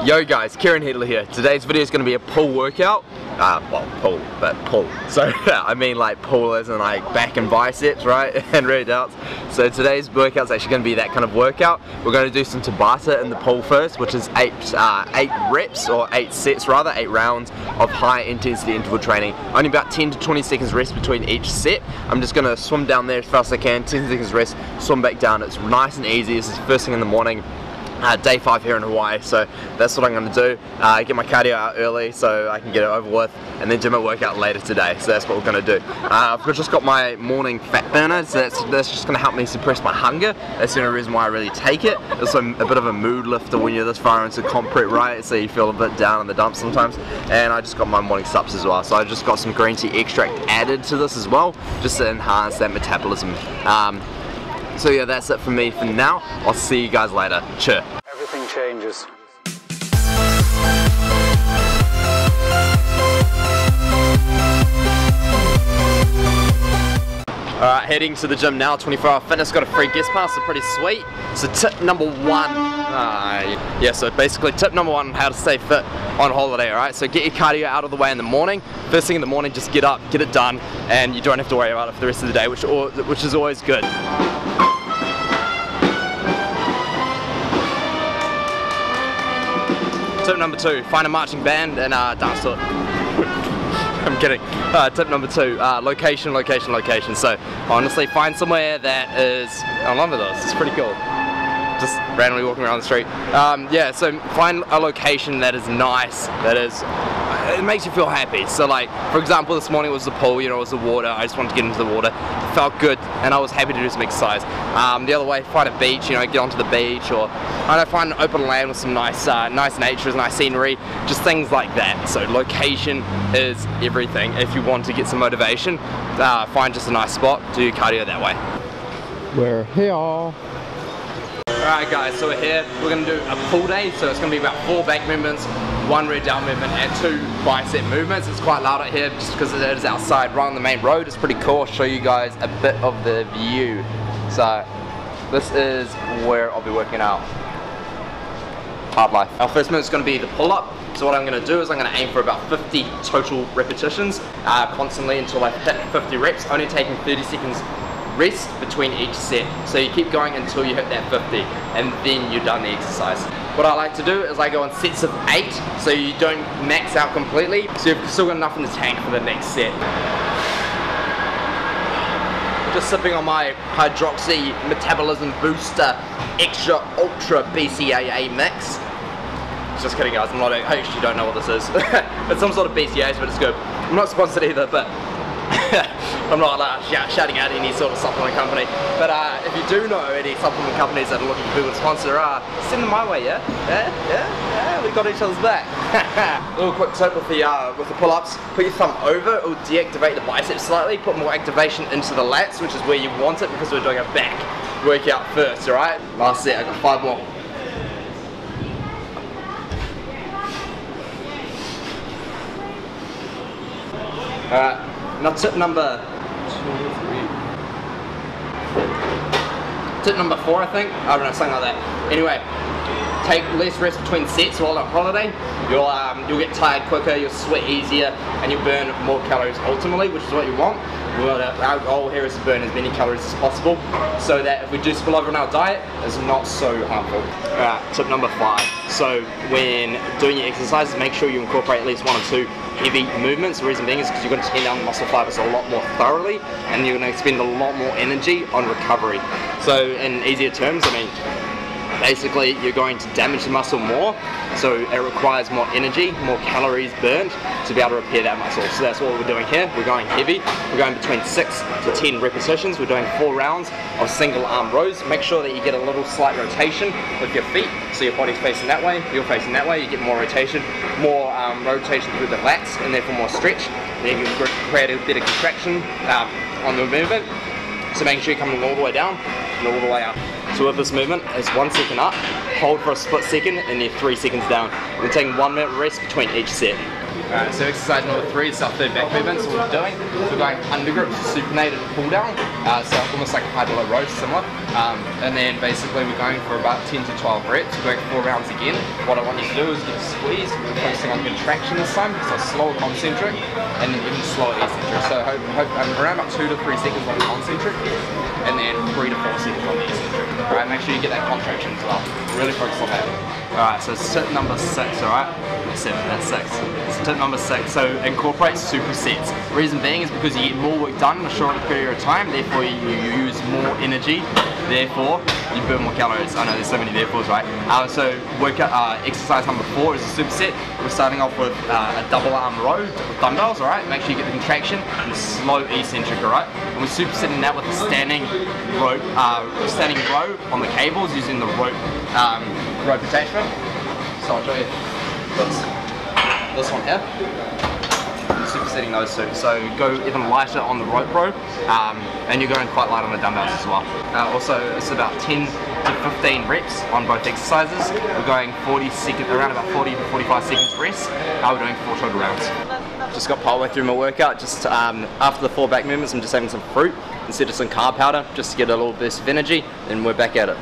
Yo guys, Kieran Hedley here. Today's video is going to be a pull workout. Well, pull. So I mean like pull as in like back and biceps, right? And rear delts. So today's workout is actually going to be that kind of workout. We're going to do some Tabata in the pull first, which is 8 reps, or 8 sets rather, 8 rounds of high intensity interval training. Only about 10 to 20 seconds rest between each set. I'm just going to swim down there as fast as I can, 10 seconds rest, swim back down. It's nice and easy. This is first thing in the morning. Day 5 here in Hawaii, so that's what I'm going to do. Get my cardio out early so I can get it over with, and then do my workout later today. So that's what we're going to do. I've just got my morning fat burner, so that's just going to help me suppress my hunger. That's the only reason why I really take it. It's a bit of a mood lifter when you're this far into comp prep, right? So you feel a bit down in the dumps sometimes. And I just got my morning sups as well. So I just got some green tea extract added to this as well, just to enhance that metabolism. So yeah, that's it for me for now. I'll see you guys later. Chur. Everything changes. Alright, heading to the gym now. 24-hour fitness, got a free guest pass, so pretty sweet. So tip number 1, yeah, so basically tip number 1 on how to stay fit on holiday, alright? So get your cardio out of the way in the morning. First thing in the morning, just get up, get it done, and you don't have to worry about it for the rest of the day, which is always good. Tip number 2, find a marching band and dance to it. I'm kidding. Tip number 2, location. So honestly, find somewhere that is, I love this, it's pretty cool. Just randomly walking around the street. Yeah, so find a location that is nice, it makes you feel happy. So like, for example, this morning was the pool, you know, it was the water. I just wanted to get into the water. It felt good, and I was happy to do some exercise. The other way, find a beach, you know, get onto the beach, or I don't know, find an open land with some nice nature, nice scenery, just things like that. So location is everything. If you want to get some motivation, find just a nice spot, do your cardio that way. We're here. Alright guys, so we're here, we're going to do a pull day, so it's going to be about 4 back movements, 1 rear delt movement and 2 bicep movements. It's quite loud out here just because it is outside right on the main road. It's pretty cool. I'll show you guys a bit of the view. So this is where I'll be working out. Hard life. Our first movement is going to be the pull-up. So what I'm going to do is I'm going to aim for about 50 total repetitions constantly until I hit 50 reps, only taking 30 seconds rest between each set. So you keep going until you hit that 50, and then you're done the exercise. What I like to do is I go in sets of 8, so you don't max out completely, so you've still got enough in the tank for the next set. Just sipping on my Hydroxy Metabolism Booster Extra Ultra BCAA mix. Just kidding guys, I actually don't know what this is. It's some sort of BCAAs, but it's good. I'm not sponsored either, but I'm not shouting out any sort of supplement company, but if you do know any supplement companies that are looking for people to sponsor, send them my way, yeah, we got each other's back. A little quick tip with the pull-ups: put your thumb over, it will deactivate the biceps slightly, put more activation into the lats, which is where you want it because we're doing a back workout first, alright? Last set, I got 5 more. Alright. Now tip number 4, I think. I don't know, something like that. Anyway, take less rest between sets while on holiday. You'll get tired quicker, you'll sweat easier, and you'll burn more calories ultimately, which is what you want. Our goal here is to burn as many calories as possible, so that if we do spill over on our diet, it's not so harmful. Alright, tip number 5. So when doing your exercises, make sure you incorporate at least 1 or 2 heavy movements. The reason being is because you're going to tear down the muscle fibers a lot more thoroughly, and you're going to expend a lot more energy on recovery. So in easier terms, I mean, basically you're going to damage the muscle more, so it requires more energy, more calories burned to be able to repair that muscle. So that's what we're doing here. We're going heavy. We're going between 6 to 10 repetitions. We're doing 4 rounds of single arm rows. Make sure that you get a little slight rotation with your feet, so your body's facing that way, you're facing that way. You get more rotation through the lats, and therefore more stretch. Then you can create a bit of contraction on the movement. So making sure you're coming all the way down and all the way up. So with this movement, it's 1 second up, hold for a split second, and then 3 seconds down. We're taking 1 minute rest between each set. Alright, so exercise number 3 is our third back movement. So what we're doing is we're going under grips, supinated pull down. So almost like a high to low row, similar. And then basically we're going for about 10 to 12 reps. We're going 4 rounds again. What I want you to do is get a squeeze. We're focusing on contraction this time, so slower concentric and then even slower eccentric. So around about 2 to 3 seconds on the concentric and then 3 to 4 seconds on the eccentric. Alright, make sure you get that contraction as well. Really focus on that. Alright, so tip number 6, alright? 7, that's 6. So tip number 6, so incorporate supersets. The reason being is because you get more work done in a shorter period of time, therefore you use more energy, therefore you burn more calories. I know there's so many therefores, right? So exercise number 4 is a superset. We're starting off with a double arm row with dumbbells, alright? Make sure you get the contraction and the slow eccentric, alright? And we're supersetting that with a standing row on the cables using the rope attachment. So I'll show you this one here. Supersetting those two. So go even lighter on the rope row, and you're going quite light on the dumbbells as well. Also, it's about 10 to 15 reps on both exercises. We're going around about 40 to 45 seconds rest. We're doing 4 total rounds. Just got partway through my workout. Just after the 4 back movements, I'm just having some fruit instead of some carb powder, just to get a little burst of energy. Then we're back at it.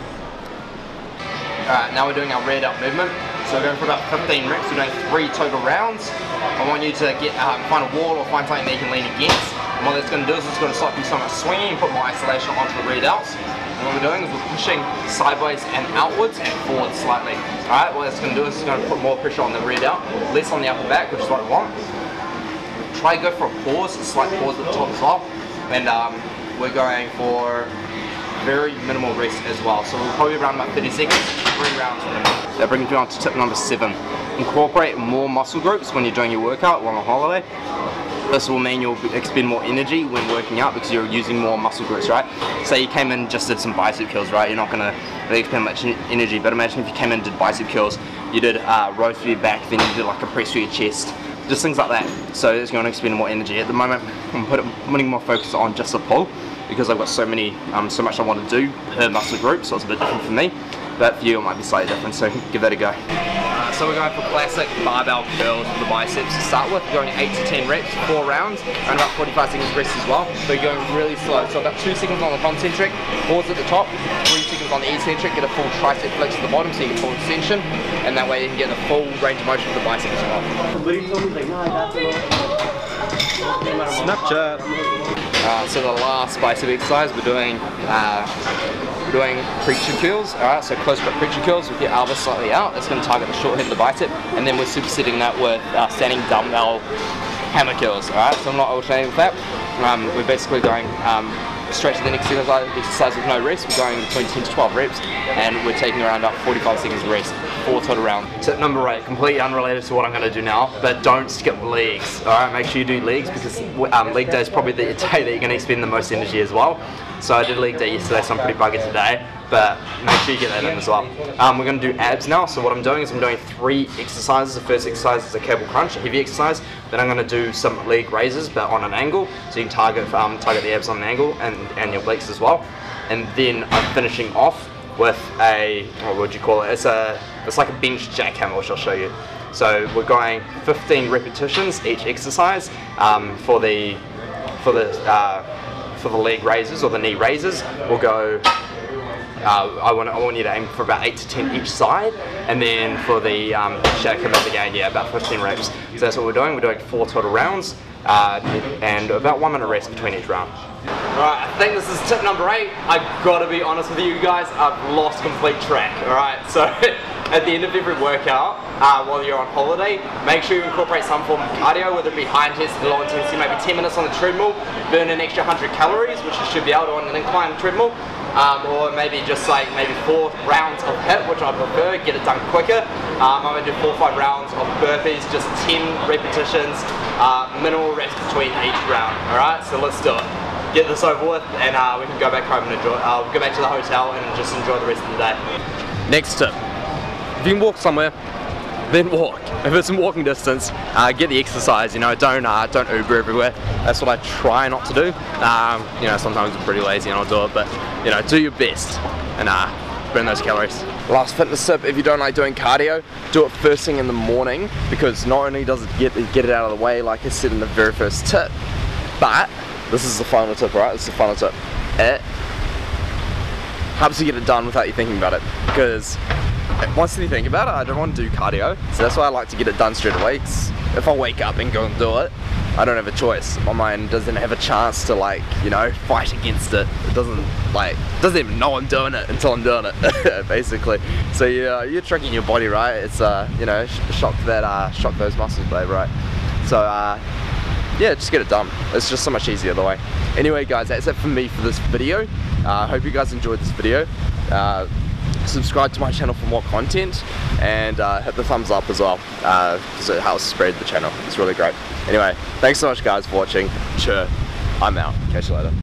Alright, now we're doing our rear delt movement. So we're going for about 15 reps, we're doing 3 total rounds. I want you to find a wall or find something that you can lean against. And what that's going to do is it's going to stop you from swinging and put more isolation onto the rear delts. And what we're doing is we're pushing sideways and outwards and forward slightly. Alright, what that's going to do is it's going to put more pressure on the rear delt, less on the upper back, which is what we want. Try to go for a pause, a slight pause at the top as well. And we're going for very minimal rest as well. So we'll probably around about 30 seconds, 3 rounds from now. That brings me on to tip number 7. Incorporate more muscle groups when you're doing your workout while on holiday. This will mean you'll expend more energy when working out because you're using more muscle groups, right? Say you came in and just did some bicep curls, right? You're not going to really expend much energy, but imagine if you came in and did bicep curls, you did rows for your back, then you did like a press for your chest, just things like that. So it's going to expend more energy. At the moment, I'm putting more focus on just the pull, because I've got so much I want to do per muscle group, so it's a bit different for me. But for you it might be slightly different, so give that a go. So we're going for classic barbell curls with the biceps to start with. We're going 8 to 10 reps, 4 rounds, and about 45 seconds rest as well. So you're going really slow. So about 2 seconds on the concentric, pause at the top, 3 seconds on the eccentric, get a full tricep flex at the bottom so you get full extension, and that way you can get the full range of motion of the bicep as well. Snapchat. So the last bicep exercise we're doing preacher curls. Alright, so close grip preacher curls with your elbow slightly out. That's going to target the short head of the bicep, and then we're supersetting that with standing dumbbell hammer curls. Alright, so I'm not alternating with that. We're basically going straight to the next exercise with no rest. We're going between 10 to 12 reps, and we're taking around about 45 seconds rest, 4 total rounds. Tip number 8, completely unrelated to what I'm going to do now, but don't skip legs. Alright, make sure you do legs, because leg day is probably the day that you're going to expend the most energy as well. So I did leg day yesterday, so I'm pretty buggered today, but make sure you get that in as well. We're going to do abs now, so what I'm doing is I'm doing 3 exercises. The first exercise is a cable crunch, a heavy exercise. Then I'm going to do some leg raises, but on an angle, so you can target the abs on an angle and your obliques as well. And then I'm finishing off with a, what would you call it? It's like a bench jackhammer, which I'll show you. So we're going 15 repetitions each exercise for the leg raises or the knee raises. We'll go. I want you to aim for about 8 to 10 each side, and then for the jackhammer again, yeah, about 15 reps. So that's what we're doing. We're doing 4 total rounds, and about 1 minute rest between each round. Alright, I think this is tip number 8. I've got to be honest with you guys, I've lost complete track. Alright, so at the end of every workout, while you're on holiday, make sure you incorporate some form of cardio, whether it be high intensity, low intensity, maybe 10 minutes on the treadmill, burn an extra 100 calories, which you should be able to on an incline treadmill, or maybe just like 4 rounds of HIIT, which I prefer, get it done quicker. I'm going to do 4 or 5 rounds of burpees, just 10 repetitions, minimal rest between each round. Alright, so let's do it. Get this over with, and we can go back home and enjoy. Go back to the hotel and just enjoy the rest of the day. Next tip: if you can walk somewhere, then walk. If it's in walking distance, get the exercise. You know, don't Uber everywhere. That's what I try not to do. You know, sometimes I'm pretty lazy and I'll do it, but you know, do your best. And burn those calories. Last fitness tip, if you don't like doing cardio, do it first thing in the morning, because not only does it get it out of the way, like I said in the very first tip, but this is the final tip, right? This is the final tip. It helps you get it done without you thinking about it, because once you think about it, I don't want to do cardio, so that's why I like to get it done straight away. If I wake up and go and do it, I don't have a choice. My mind doesn't have a chance to, like, you know, fight against it. It doesn't even know I'm doing it until I'm doing it, basically. So you're tricking your body, right? It's you know, shock those muscles, babe, right? So yeah, just get it done. It's just so much easier the way. Anyway, guys, that's it for me for this video. I hope you guys enjoyed this video. Subscribe to my channel for more content, and hit the thumbs up as well, because it helps spread the channel. It's really great. Anyway, thanks so much, guys, for watching. Chur, I'm out. Catch you later.